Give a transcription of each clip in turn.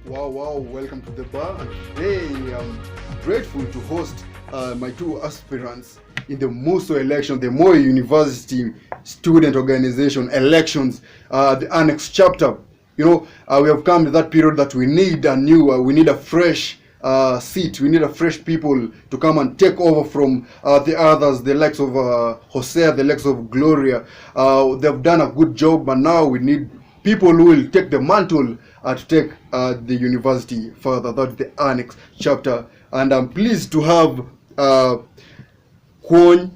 Wow, welcome to the bar. And today I'm grateful to host my two aspirants in the MUSO election, the Moi University Student Organization elections, the Annex chapter. We have come to that period that we need we need a fresh seat. We need a fresh people to come and take over from the others, the likes of Hosea, the likes of Gloria. They've done a good job, but now we need people who will take the mantle to take the university further. That's the Annex chapter. And I'm pleased to have Kwon,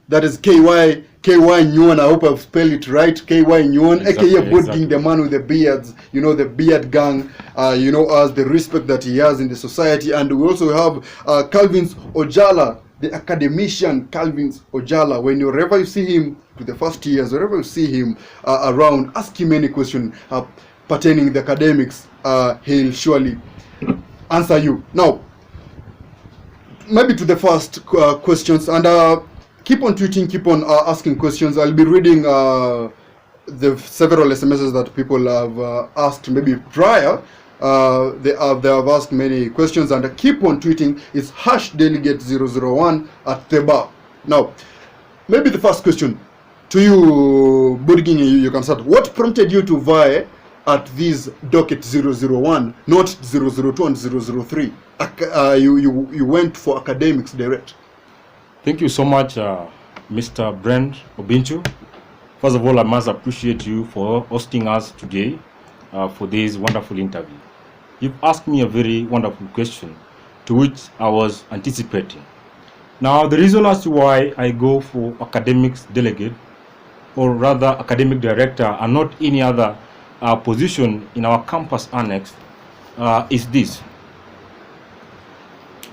that is KY Nguyen. I hope I've spelled it right. KY Nguyen, aka Bodking, the man with the beards, the beard gang, as the respect that he has in the society. And we also have Calvin Ojala, the academician Calvin Ojala. Whenever you see him to the first years, wherever you see him around, ask him any question pertaining the academics, he'll surely answer you. Now, maybe to the first questions, and keep on tweeting, keep on asking questions. I'll be reading the several SMSs that people have asked maybe prior. They have asked many questions, and keep on tweeting. It's #Delegate001 at the bar. Now, maybe the first question to you, Budging, you can start. What prompted you to vie at this docket 001, not 002 and 003? You went for academics direct. Thank you so much, Mr. Brent Obinchu. First of all, I must appreciate you for hosting us today for this wonderful interview. You've asked me a very wonderful question to which I was anticipating. Now, the reason as to why I go for academics delegate, or rather academic director, and not any other position in our campus annex, is this.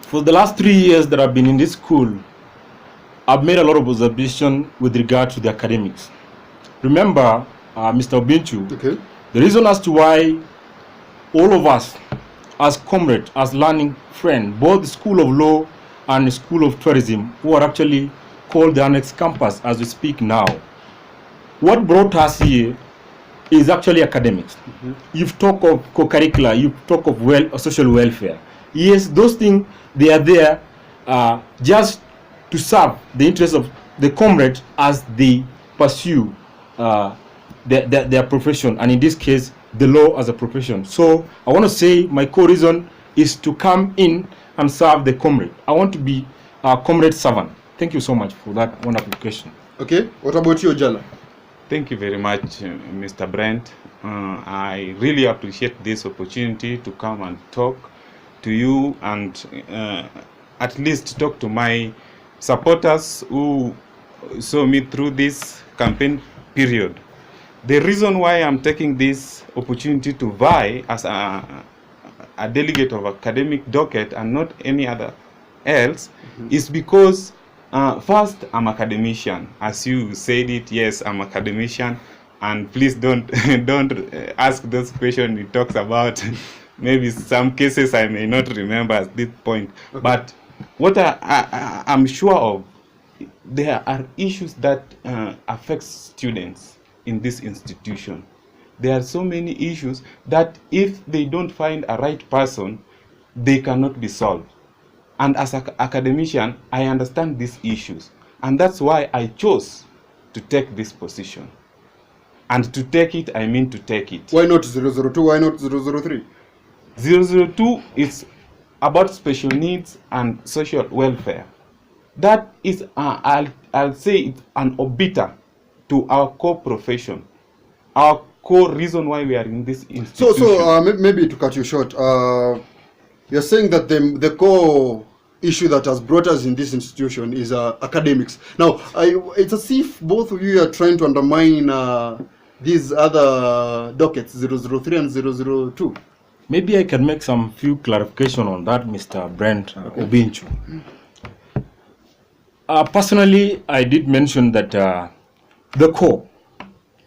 For the last 3 years that I've been in this school, I've made a lot of observation with regard to the academics. Remember, Mr. Obinchu, okay, the reason as to why all of us, as comrades, as learning friends, both the School of Law and the School of Tourism, who are actually called the Annex campus as we speak now, what brought us here is actually academics. Mm-hmm. You've talked of co-curricular, you've talked of social welfare. Yes, those things, they are there just to serve the interests of the comrades as they pursue their profession, and in this case, the law as a profession. So I want to say my core reason is to come in and serve the comrade. I want to be a comrade servant. Thank you so much for that wonderful question. Okay, what about you, Ojala? Thank you very much, Mr. Brent. I really appreciate this opportunity to come and talk to you and at least talk to my supporters who saw me through this campaign period. The reason why I'm taking this opportunity to vie as a delegate of academic docket and not any other else is because first, I'm academician. As you said it, yes, I'm academician. And please don't ask those questions it talks about. Maybe some cases I may not remember at this point. Okay. But what I'm sure of, there are issues that affect students in this institution. There are so many issues that if they don't find a right person, they cannot be solved. And as an academician, I understand these issues. And that's why I chose to take this position. And to take it, I mean to take it. Why not 002? Why not 003? 002 is about special needs and social welfare. That is, I'll say, it's an obiter to our core profession, our core reason why we are in this institution. So maybe to cut you short, you're saying that the core issue that has brought us in this institution is academics. Now, it's as if both of you are trying to undermine these other dockets, 003 and 002. Maybe I can make some few clarification on that, Mr. Brent Obinchu. Personally, I did mention that the core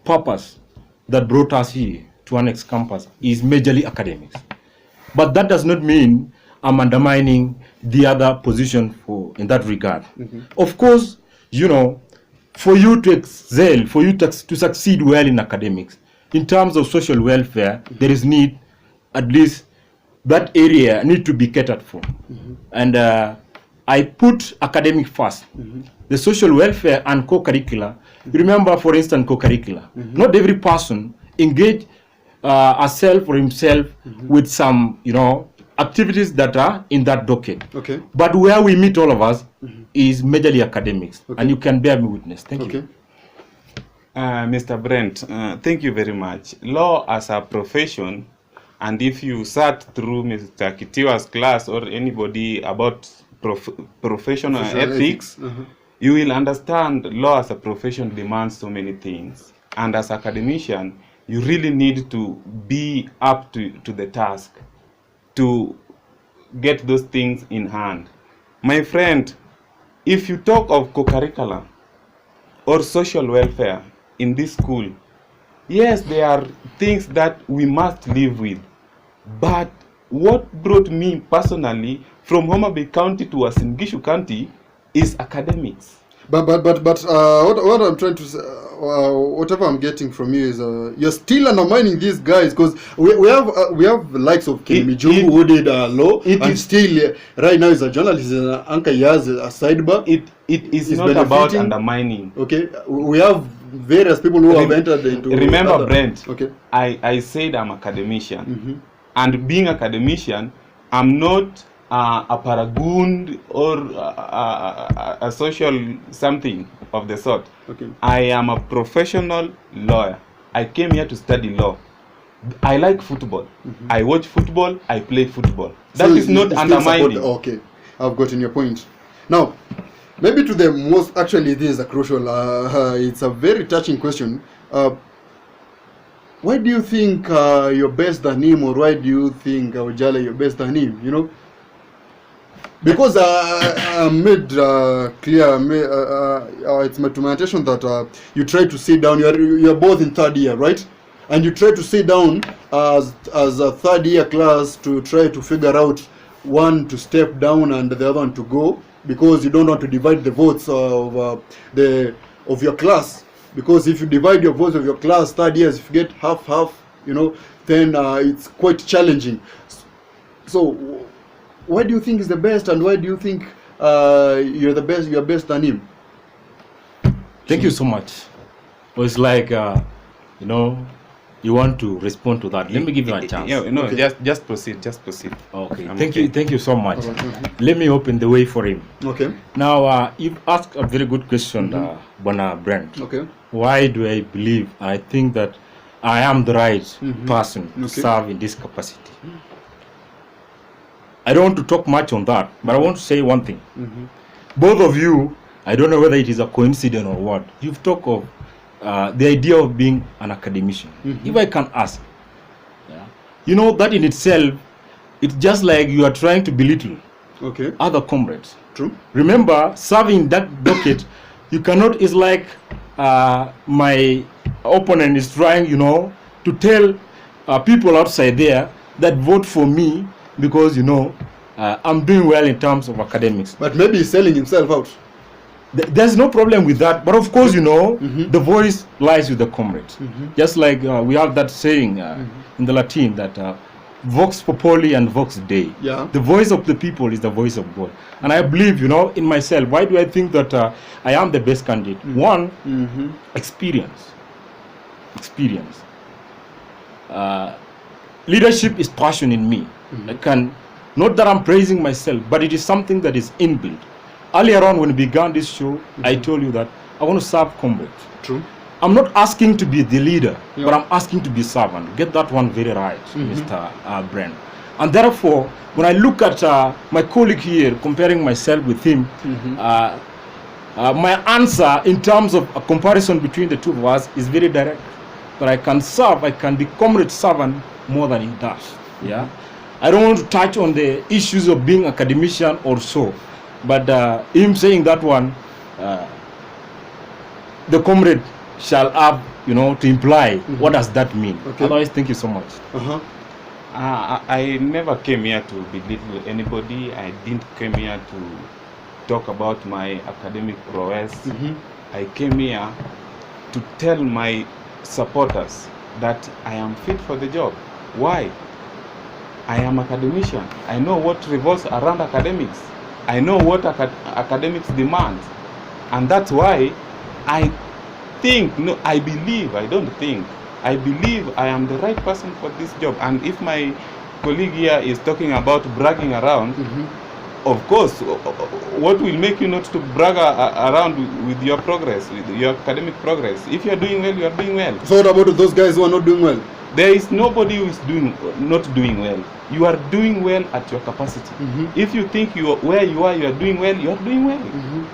purpose that brought us here to Annex campus is majorly academics. But that does not mean I'm undermining the other position in that regard. Mm-hmm. Of course, for you to excel, for you to succeed well in academics, in terms of social welfare, there is need at least that area need to be catered for. And I put academic first. The social welfare and co-curricular. Remember, for instance, co-curricular. Not every person engage herself or himself with some, activities that are in that docket. Okay. But where we meet all of us is majorly academics. Okay. And you can bear me witness. Thank Okay. you. Mr. Brent, thank you very much. Law as a profession, and if you sat through Mr. Kitiwa's class or anybody about professional ethics, you will understand law as a profession demands so many things. And as academician, you really need to be up to the task to get those things in hand. My friend, if you talk of co-curricular or social welfare in this school, yes, there are things that we must live with. But what brought me personally from Homa Bay County to Uasin-Gishu County is academics. But what I'm trying to say, whatever I'm getting from you is you're still undermining these guys, because we have the likes of Kenny Mijungu who did law, and still right now is a journalist, anchor. He has a sidebar. It is not about undermining. Okay, we have various people who have entered into. Remember, Brent. Okay. I said I'm academician, and being academician, I'm not a paragoon or a social something of the sort. Okay. I am a professional lawyer. I came here to study law. I like football. I watch football. I play football. That is not undermining. Okay, I've gotten your point. Now, maybe to the most, actually this is a crucial, it's a very touching question. Why do you think you're best than him, or why do you think Ojala you're best than him? Because I made clear, it's my documentation that you try to sit down. You're both in third year, right? And you try to sit down as a third year class to try to figure out one to step down and the other one to go, because you don't want to divide the votes of your class. Because if you divide your votes of your class, third years, if you get half, then it's quite challenging. So why do you think is the best, and why do you think you're the best? You're best than him? Thank you so much. Well, it's like you want to respond to that. Let me give you a chance. Okay. Just proceed. Okay. Thank you so much. Let me open the way for him. Okay. Now, you've asked a very good question, Bona Brent. Okay. Why do I believe? I think that I am the right person to serve in this capacity. I don't want to talk much on that, but I want to say one thing. Both of you, I don't know whether it is a coincidence or what, you've talked of the idea of being an academician. If I can ask, that in itself, it's just like you are trying to belittle other comrades. True. Remember, serving that docket, you cannot, it's like my opponent is trying, to tell people outside there that vote for me because, I'm doing well in terms of academics. But maybe he's selling himself out. There's no problem with that. But of course, the voice lies with the comrades. Just like we have that saying in the Latin that vox populi and vox dei. Yeah. The voice of the people is the voice of God. And I believe, in myself. Why do I think that I am the best candidate? One, experience. Leadership is passion in me. Not that I'm praising myself, but it is something that is inbuilt. Earlier on, when we began this show, I told you that I want to serve comrades. True. I'm not asking to be the leader, but I'm asking to be servant. Get that one very right, Mr. Brent. And therefore, when I look at my colleague here, comparing myself with him, my answer in terms of a comparison between the two of us is very direct. But I can serve, I can be comrade servant more than he does. Yeah. I don't want to touch on the issues of being academician or so, but him saying that one, the comrade shall have, to imply what does that mean. Okay. Otherwise, thank you so much. I never came here to belittle anybody. I didn't come here to talk about my academic prowess. I came here to tell my supporters that I am fit for the job. Why? I am academician. I know what revolves around academics. I know what academics demand. And that's why I think, no, I believe, I don't think, I believe I am the right person for this job. And if my colleague here is talking about bragging around, of course, what will make you not to brag around with your progress, with your academic progress? If you are doing well, you are doing well. So what about those guys who are not doing well? There is nobody who is not doing well. You are doing well at your capacity. If you think where you are doing well, you are doing well.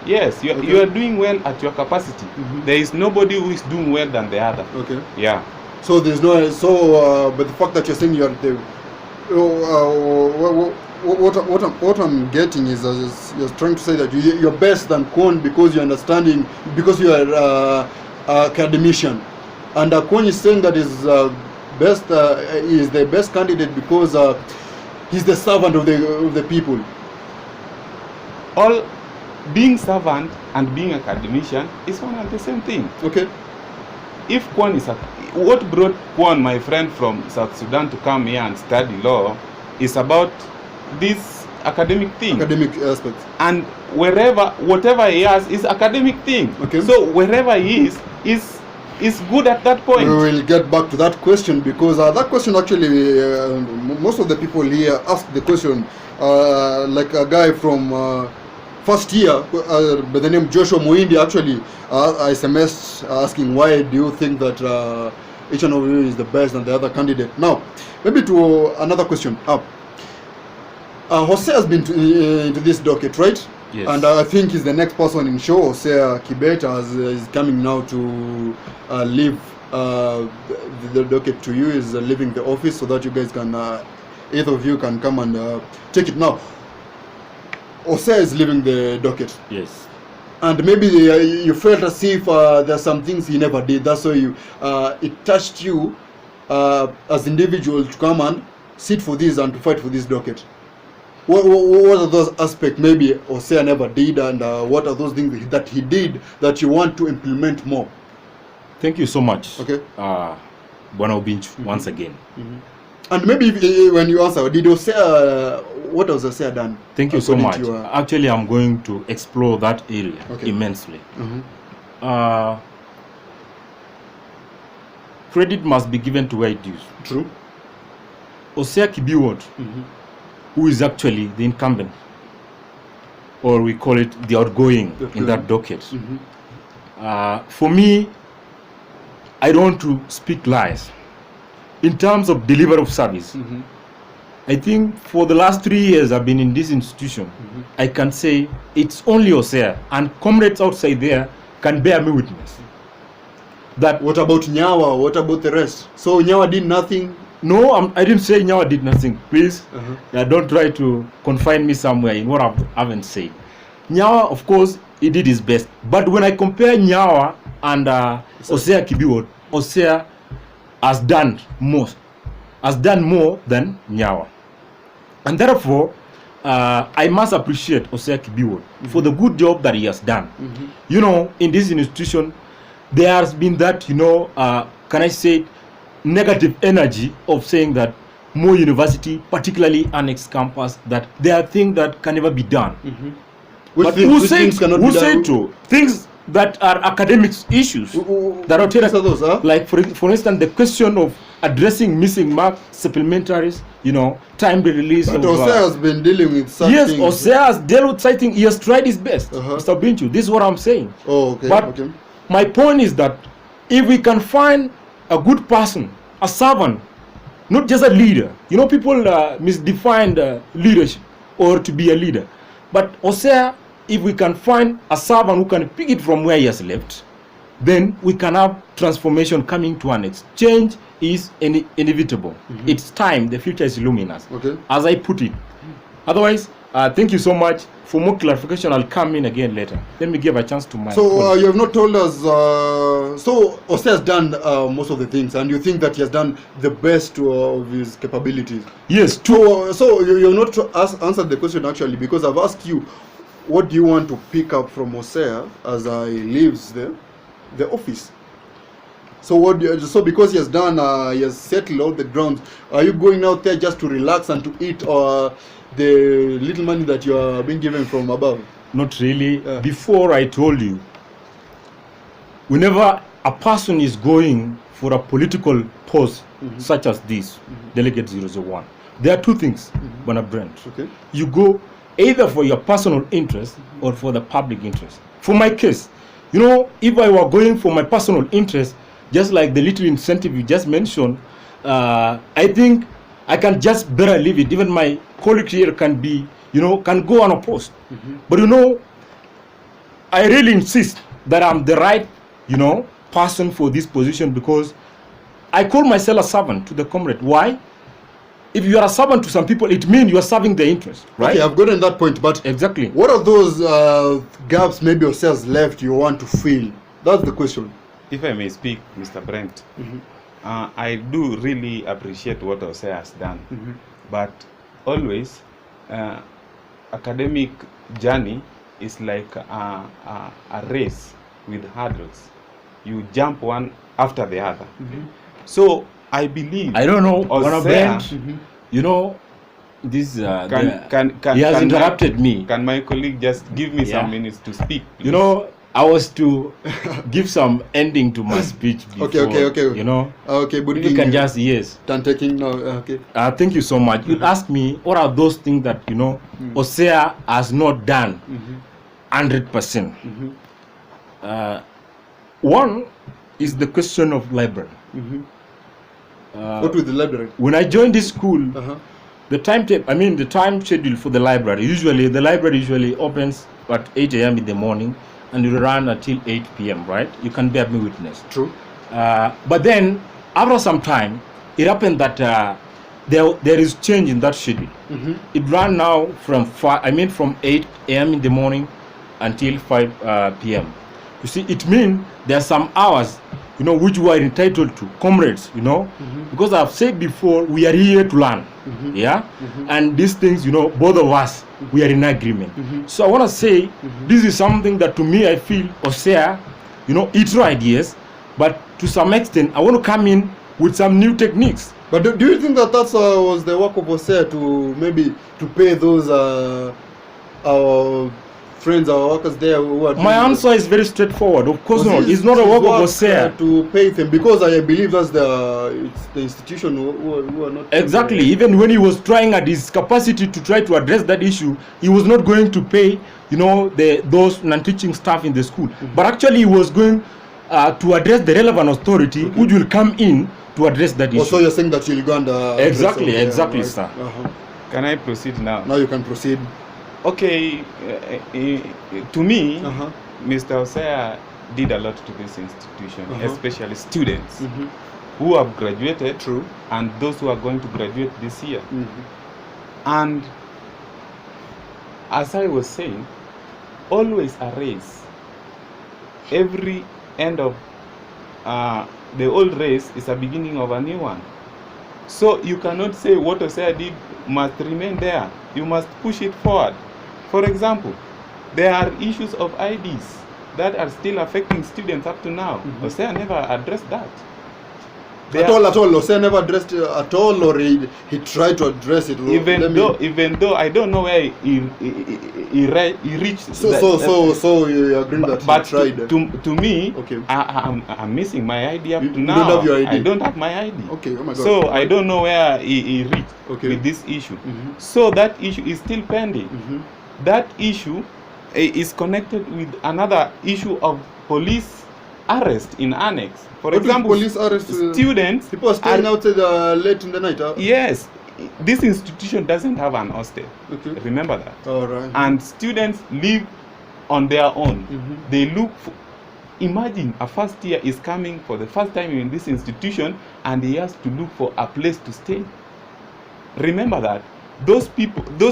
Yes, you are doing well at your capacity. There is nobody who is doing well than the other. Okay. Yeah. So there's no but the fact that you're saying you are the what I'm getting is you're trying to say that you're best than Kwon because you're understanding, because you are academician, and Kwon is saying that is best is the best candidate because he's the servant of the people. All being servant and being academician is one and the same thing. Okay. If Kwon is what brought Kwon, my friend from South Sudan, to come here and study law is about this academic thing. Academic aspects. And whatever he has is academic thing. Okay. So wherever he is good at that point. We will get back to that question because that question actually, most of the people here ask the question, like a guy from first year by the name Joshua Muindi actually SMS asking why do you think that each one of you is the best than the other candidate. Now, maybe to another question. Jose has been into this docket, right? Yes. And I think he's the next person in show. Jose Kibeta is coming now to leave the docket to you, is leaving the office so that you guys can, either of you can come and take it. Now, Jose is leaving the docket. Yes. And maybe you felt as if there's some things he never did. That's why it touched you as individual to come and sit for this and to fight for this docket. What are those aspects maybe Jose never did, and what are those things that he did that you want to implement more? Thank you so much. Okay. Bwana Obinchu, once again. And maybe when you answer, did Jose, what has Jose done? Thank you so much. Actually, I'm going to explore that area immensely. Credit must be given to where it is. True. Jose Kibiwot, who is actually the incumbent, or we call it the outgoing in that docket. For me, I don't want to speak lies. In terms of delivery of service, I think for the last 3 years I've been in this institution, I can say it's only Jose, and comrades outside there can bear me witness. That what about Nyawa? What about the rest? So Nyawa did nothing? No, I didn't say Nyawa did nothing. Please, don't try to confine me somewhere in what I haven't said. Nyawa, of course, he did his best. But when I compare Nyawa and Jose Kibiwot, Jose has done more than Nyawa. And therefore, I must appreciate Jose Kibiwot for the good job that he has done. You know, in this institution, there has been that, can I say, negative energy of saying that more university, particularly Annex campus, that there are things that can never be done. But who said to things that are academics issues that are those, like for instance the question of addressing missing mark supplementaries, timely release. But Jose has been dealing with such things. Jose has dealt with such things. He has tried his best. Mr. Binchu, this is what I'm saying. But my point is that if we can find a good person, a servant, not just a leader. People misdefine leadership or to be a leader. But Jose, if we can find a servant who can pick it from where he has left, then we can have transformation coming to Annex. Change is inevitable. It's time. The future is luminous. As I put it. Otherwise, thank you so much. For more clarification, I'll come in again later. Let me give a chance to my... So you have not told us... so Jose has done most of the things, and you think that he has done the best of his capabilities? Yes. So you have not answered the question actually, because I've asked you, what do you want to pick up from Jose as he leaves the office? So so because he has done, he has settled all the grounds, are you going out there just to relax and to eat, or the little money that you are being given from above? Not really. Before I told you, whenever a person is going for a political post such as this, Delegate 001, there are two things, Bwana Brent. Okay. You go either for your personal interest or for the public interest. For my case, you know, if I were going for my personal interest, just like the little incentive you just mentioned, I think I can just better leave it. Even my colleague here can be, you know, can go unopposed. But you know, I really insist that I'm the right, you know, person for this position, because I call myself a servant to the comrade. Why? If you are a servant to some people, it means you are serving their interest, right? Okay, I've gotten that point, but exactly, what are those gaps maybe or cells left you want to fill? That's the question. If I may speak, Mr. Brent, I do really appreciate what Osea has done, but always academic journey is like a race with hurdles. You jump one after the other. So I believe, I don't know, Osea, you know, this he he has interrupted me. Can my colleague just give me some minutes to speak, please? You know, I was to give some ending to my speech before, okay. You know, okay, but you can just, yes. Turn taking now, okay. Thank you so much. You asked me, what are those things that, you know, Osea has not done 100%. One is the question of library. What with the library? When I joined this school, the time schedule for the library, the library usually opens at 8 a.m. in the morning and will run until 8 p.m., right? You can bear me witness. True. But then, after some time, it happened that there is change in that schedule. It ran now from 8 a.m. in the morning until 5 p.m. You see, it means there are some hours, you know, which we are entitled to, comrades, you know, because I've said before, we are here to learn, and these things, you know, both of us, we are in agreement. So I want to say, this is something that to me, I feel, Osea, you know, it's right, yes, but to some extent, I want to come in with some new techniques. But do you think that was the work of Osea to maybe to pay those our friends, our workers there who are... My answer is very straightforward. Of course not. It's not a work of Osea to pay them, because I believe that's it's the institution who are not... Exactly. Even when he was trying at his capacity to try to address that issue, he was not going to pay, you know, those non-teaching staff in the school. But actually he was going to address the relevant authority which will come in to address that issue. Also, you're saying that you'll go and... exactly, right? Sir. Can I proceed now? Now you can proceed. Okay, to me, Mr. Osea did a lot to this institution, especially students who have graduated. True. And those who are going to graduate this year. And as I was saying, always a race. Every end of the old race is a beginning of a new one. So you cannot say what Osea did must remain there. You must push it forward. For example, there are issues of IDs that are still affecting students up to now. Osea never addressed that. At all, Osea never addressed it at all, or he tried to address it. Even though I don't know where he reached. So you agree that but he tried. To me, okay. I'm missing my ID up to now. You don't have your ID. I don't have my ID. Okay. Oh my God. So I don't know where he reached with this issue. So that issue is still pending. That issue is connected with another issue of police arrest in Annex. For example, police arrest, students. People are staying outside late in the night. Yes, this institution doesn't have an hostel. Okay. Remember that. All right. And students live on their own. They look for, imagine a first year is coming for the first time in this institution, and he has to look for a place to stay. Remember that. Those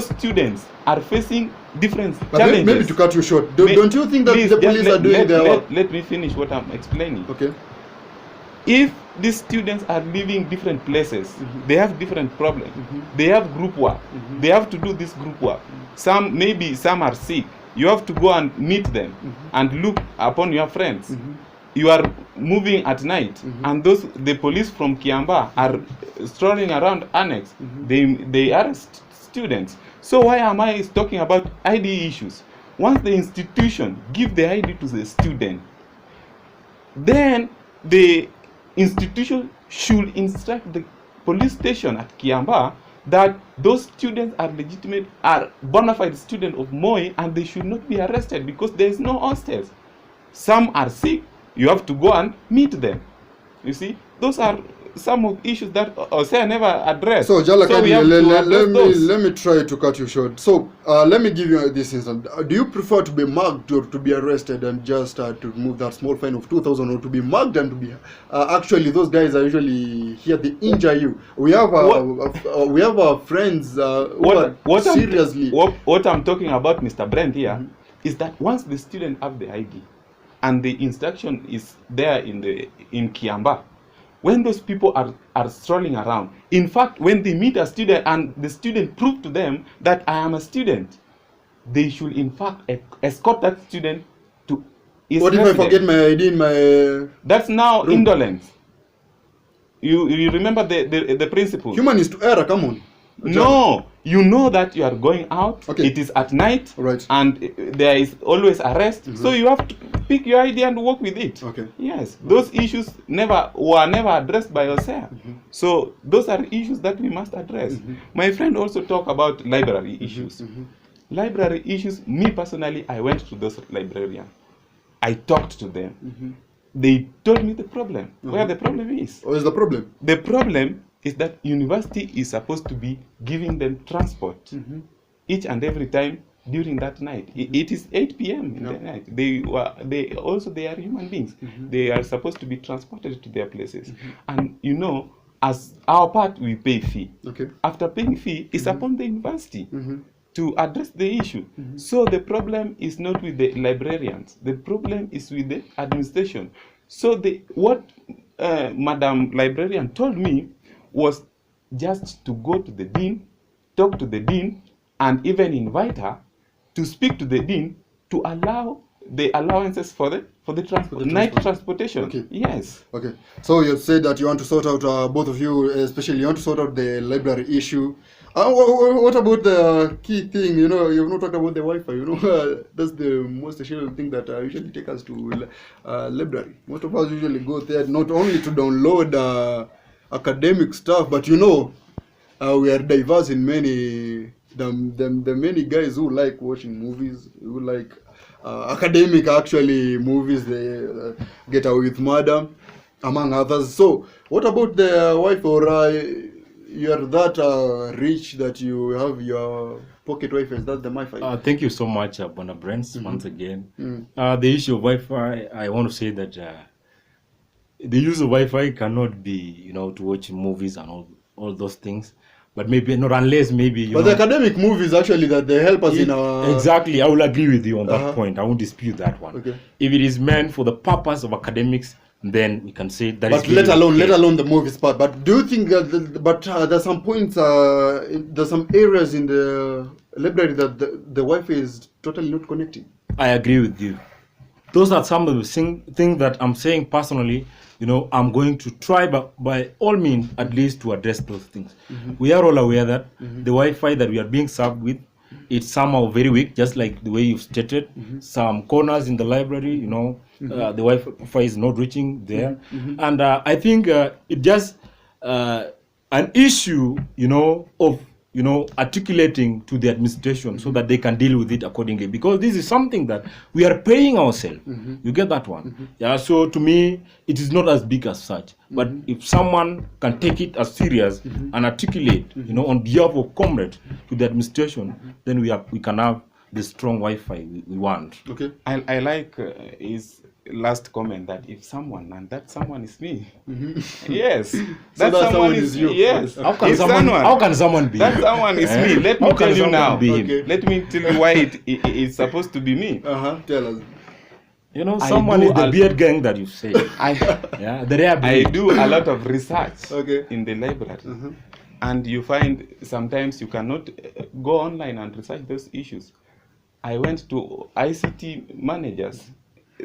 students are facing different challenges. Maybe to cut you short, don't you think that the police are doing their work? Let me finish what I'm explaining. Okay. If these students are living different places, they have different problems. They have group work. They have to do this group work. Maybe some are sick. You have to go and meet them and look upon your friends. you are moving at night, and the police from Kiamba are strolling around Annex. They arrest students. So why am I talking about ID issues? Once the institution give the ID to the student, then the institution should instruct the police station at Kiamba that those students are legitimate, are bona fide students of Moi, and they should not be arrested because there is no hostels. Some are sick, you have to go and meet them. You see, those are some of issues that Osea never addressed. So, Jalakadi, we have to let me try to cut you short. So, let me give you this instance. Do you prefer to be mugged or to be arrested and just to remove that small fine of 2,000, or to be mugged and to be actually those guys are usually here, they injure you? We have our friends who are seriously. What I'm talking about, Mr. Brent, here is that once the student have the ID and the instruction is there in Kiamba, when those people are strolling around, in fact, when they meet a student and the student prove to them that I am a student, they should in fact escort that student to his What residence. if I forget my ID in my... That's now room? Indolence. You remember the principle? Human is to error, come on. No, you know that you are going out. Okay. It is at night, Right. and there is always arrest. So you have to pick your ID and work with it. Okay. Yes, those issues were never addressed by Osea. So those are issues that we must address. My friend also talked about library issues. Library issues. Me personally, I went to those librarians. I talked to them. They told me the problem. Where the problem is. What is the problem? The problem is that university is supposed to be giving them transport each and every time during that night. It is 8 p.m. in the night. They are human beings. They are supposed to be transported to their places. And you know, as our part, we pay fee. Okay. After paying fee, it's upon the university to address the issue. So the problem is not with the librarians. The problem is with the administration. So what Madam Librarian told me was just to go to the dean, talk to the dean, and even invite her to speak to the dean to allow the allowances for the night transportation. Okay. Yes. Okay. So you said that you want to sort out, both of you, especially you want to sort out the library issue. What about the key thing? You know, you've not talked about the Wi-Fi. You know, that's the most essential thing that usually take us to library. Most of us usually go there not only to download academic stuff, but you know, we are diverse in many. The many guys who like watching movies, who like academic actually movies, they Get Away with Murder, among others. So, what about the Wi-Fi? Or you are that rich that you have your pocket Wi-Fi? Is that the Wi-Fi? Thank you so much, Bona Brents, once again. The issue of Wi-Fi, I want to say that the use of Wi-Fi cannot be, you know, to watch movies and all those things. But maybe not unless maybe but the academic movies actually that they help us in our... Exactly, I will agree with you on that point. I won't dispute that one. Okay. If it is meant for the purpose of academics, then we can say that. But let alone the movies part. But do you think that there's some points, there's some areas in the library that the Wi-Fi is totally not connecting? I agree with you. Those are some of the things that I'm saying personally. You know, I'm going to try by all means at least to address those things. We are all aware that the Wi-Fi that we are being served with, it's somehow very weak, just like the way you've stated. Some corners in the library, you know, the Wi-Fi is not reaching there. And I think it just an issue, you know, of articulating to the administration so that they can deal with it accordingly, because this is something that we are paying ourselves. You get that one? Yeah. So to me, it is not as big as such. But if someone can take it as serious and articulate, you know, on behalf of comrades to the administration, then we can have the strong Wi-Fi we want. Okay. I like his last comment that if someone, and that someone is me. Yes. That someone is you. Yes. How can someone be? That someone is me. Let me tell you now. Okay. Let me tell you why it's supposed to be me. Tell us. You know, someone is the beard gang that you say. Yeah, the rare breed. I do a lot of research Okay. in the library. And you find sometimes you cannot go online and research those issues. I went to ICT managers.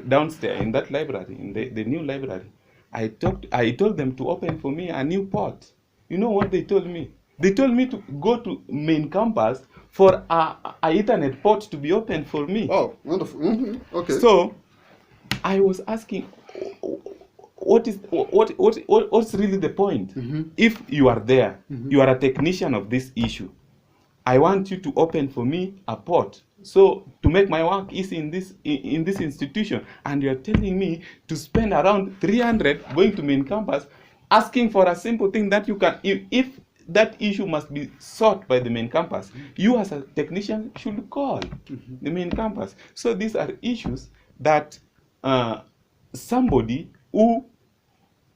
downstairs in that library, in the new library. I told them to open for me a new port. You know what they told me? They told me to go to main campus for a Ethernet port to be opened for me. Oh, wonderful. Okay. So I was asking, what's really the point? If you are there, you are a technician of this issue. I want you to open for me a port, so to make my work easy in this institution, and you are telling me to spend around 300 going to main campus, asking for a simple thing that you can. If that issue must be sought by the main campus, you as a technician should call the main campus. So these are issues that somebody who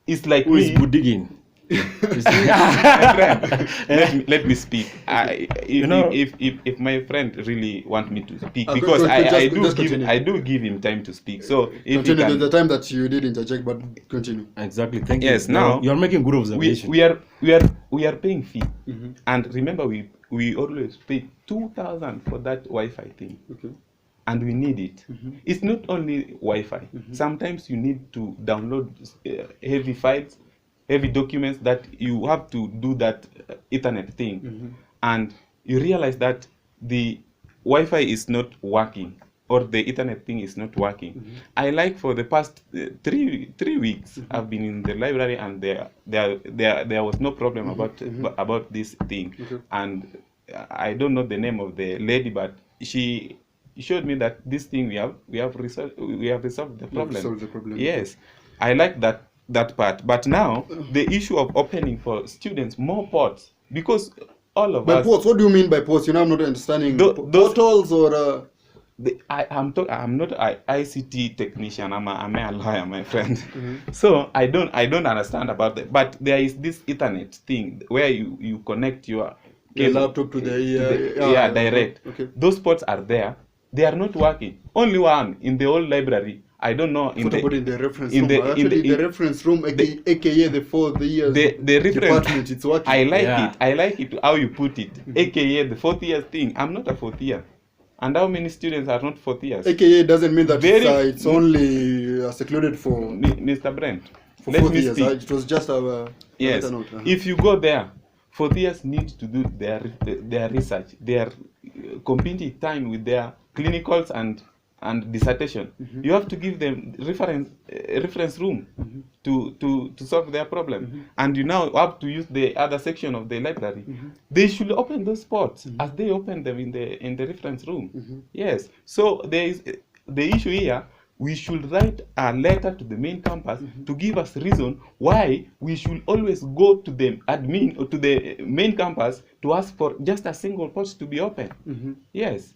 is like Who me, is budigging? my friend, let me speak. If my friend really want me to speak, because I do give him time to speak. So if continue the time that you did interject, but continue. Exactly. Thank you. Yes. Now you're making good observation. We are paying fee, and remember we always pay 2,000 for that Wi-Fi thing. Okay. And we need it. It's not only Wi-Fi. Sometimes you need to download heavy files, heavy documents that you have to do that Ethernet thing, and you realize that the Wi-Fi is not working, or the Ethernet thing is not working. I like for the past 3 weeks I've been in the library, and there was no problem about this thing. And I don't know the name of the lady, but she showed me that this thing we have resolved the problem. Yes, I like that part. But now the issue of opening for students more ports, because all of by us. ports, what do you mean by ports? I'm not understanding. Portals or I'm not an ICT technician. I'm a lawyer, my friend. So I don't understand about that. But there is this Ethernet thing where you connect your laptop to the direct. Okay. Those ports are there. They are not working. Only one in the old library. I don't know in the reference room. The reference room, aka the 4th years the reference department, it's working. I like it how you put it. AKA the 4th year thing. I'm not a 4th year. And how many students are not 4th years? AKA doesn't mean that it's only secluded for Mr. Brent. For 4th years. It was just a yes. Note. If you go there, 4th years need to do their research, their competing time with their clinicals and dissertation. You have to give them reference room to solve their problem. And you now have to use the other section of the library. They should open those spots as they open them in the reference room. Yes. So there is the issue here. We should write a letter to the main campus to give us reason why we should always go to the admin or to the main campus to ask for just a single port to be open. Yes.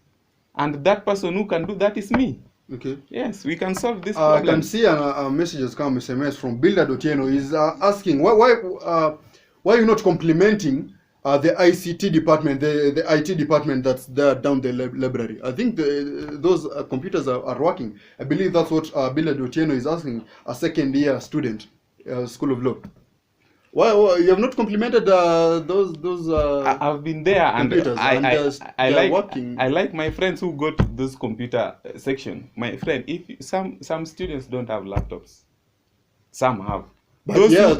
And that person who can do that is me. Okay. Yes, we can solve this problem. I can see a message has come, SMS from Builder.Tieno. He's asking why you're not complimenting the ICT department, the IT department that's there down the library. I think those computers are working. I believe that's what Builder.Tieno is asking a second-year student, School of Law. Why you have not complimented those? I've been there, and I like my friends who go to this computer section. My friend, if some students don't have laptops, some have. Those who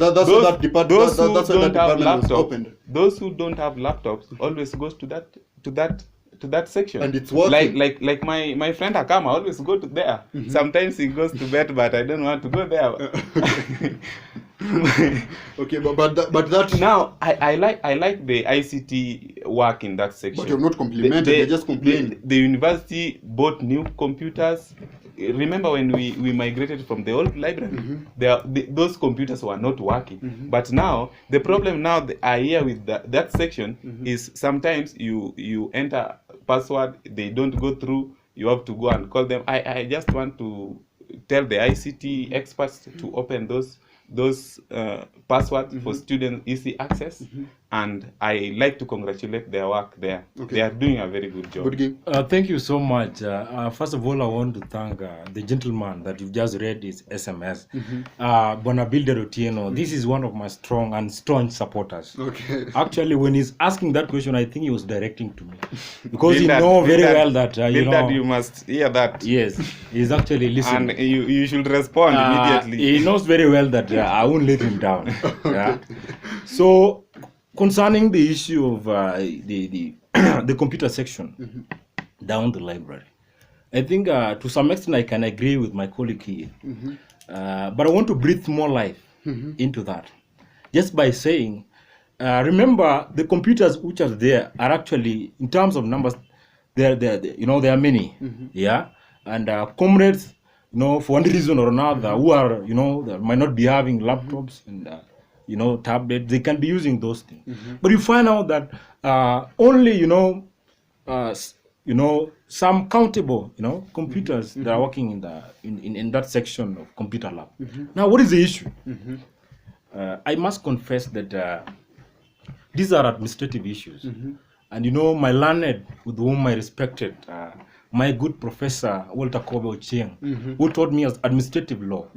don't have laptops always goes to that section. And it's working. Like my friend Akama always go to there. Sometimes he goes to bed, but I don't want to go there. Okay, but that now I like the ICT work in that section. But you're not complimented. They just complained. The university bought new computers. Remember when we migrated from the old library? Those computers were not working. But now the problem now I hear with that section is sometimes you enter password, they don't go through. You have to go and call them. I just want to tell the ICT experts to open those passwords for student easy access, and I like to congratulate their work there. Okay. They are doing a very good job. Good game. Thank you so much. First of all, I want to thank the gentleman that you've just read his SMS. Bonabilde Otieno, this is one of my strong and staunch supporters. Okay. Actually, when he's asking that question, I think he was directing to me. Because he knows very well that, you know... you must hear that. Yes, he's actually listening. And you should respond immediately. He knows very well that I won't let him down. Yeah? So, concerning the issue of the computer section down the library, I think to some extent I can agree with my colleague here. But I want to breathe more life into that. Just by saying, remember the computers which are there are actually, in terms of numbers, there are many. Yeah, and comrades, for one reason or another, who are, that might not be having laptops and tablets, they can be using those things. But you find out that only, some countable, computers that are working in that section of computer lab. Now, what is the issue? I must confess that these are administrative issues. And my learned, with whom I respected, my good professor, Walter Kobe Ochieng, who taught me as administrative law,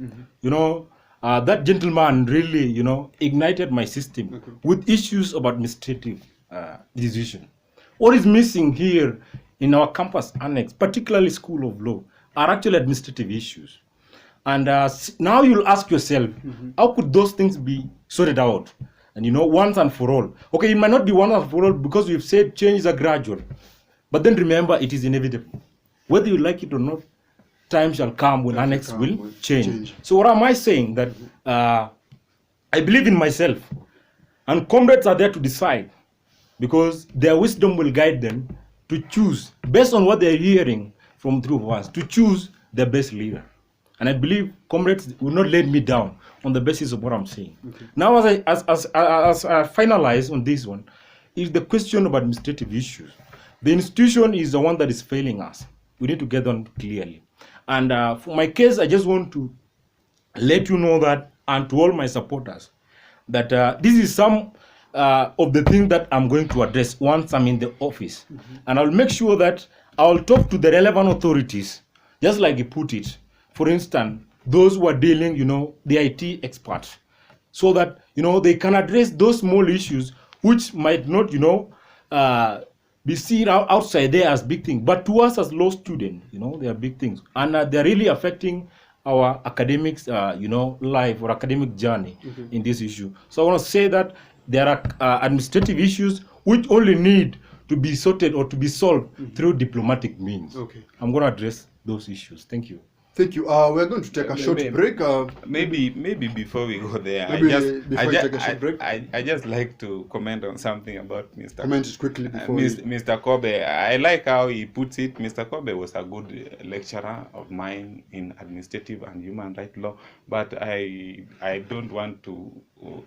that gentleman really, ignited my system with issues of administrative decision. What is missing here in our campus annex, particularly School of Law, are actually administrative issues. And now you'll ask yourself, how could those things be sorted out? And once and for all. Okay, it might not be once and for all because we've said changes are gradual. But then remember, it is inevitable. Whether you like it or not, time shall come when annex will change. So what am I saying? That I believe in myself. And comrades are there to decide. Because their wisdom will guide them to choose, based on what they're hearing from through ones, to choose the best leader. And I believe comrades will not let me down on the basis of what I'm saying. Now, as I finalize on this one, is the question of administrative issues. The institution is the one that is failing us. We need to get on clearly. And for my case, I just want to let you know that, and to all my supporters, that this is some of the things that I'm going to address once I'm in the office. And I'll make sure that I'll talk to the relevant authorities, just like you put it. For instance, those who are dealing, the IT experts, so that, they can address those small issues which might not, be seen outside there as big things. But to us as law students, they are big things. And they're really affecting our academics, life or academic journey in this issue. So I want to say that there are administrative issues which only need to be sorted or to be solved through diplomatic means. Okay. I'm going to address those issues. Thank you. Thank you. We're going to take a short break. Maybe before we go there, I just like to comment on something about Mr. Comment it quickly before Mr. Kobe. I like how he puts it. Mr. Kobe was a good lecturer of mine in administrative and human rights law, but I don't want to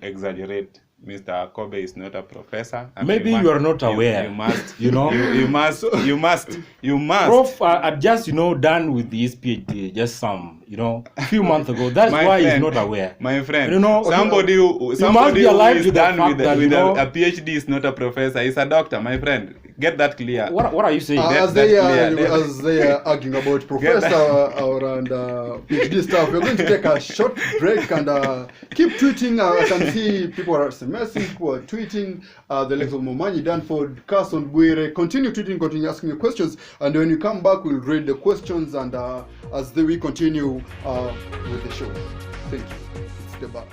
exaggerate. Mr. Kobe is not a professor. Maybe you are not aware. You must, you must. Prof had just, done with his PhD just a few months ago. That's why he's not aware. My friend, somebody who is done with a PhD is not a professor. He's a doctor, my friend. Get that clear. What are you saying? As they are arguing about professor and PhD stuff, we're going to take a short break and keep tweeting. I can see people are SMSing, people are tweeting. The likes of Momanyi, Danford, Carson, Buire. Continue tweeting, continue asking your questions. And when you come back, we'll read the questions and we continue with the show. Thank you. It's the back.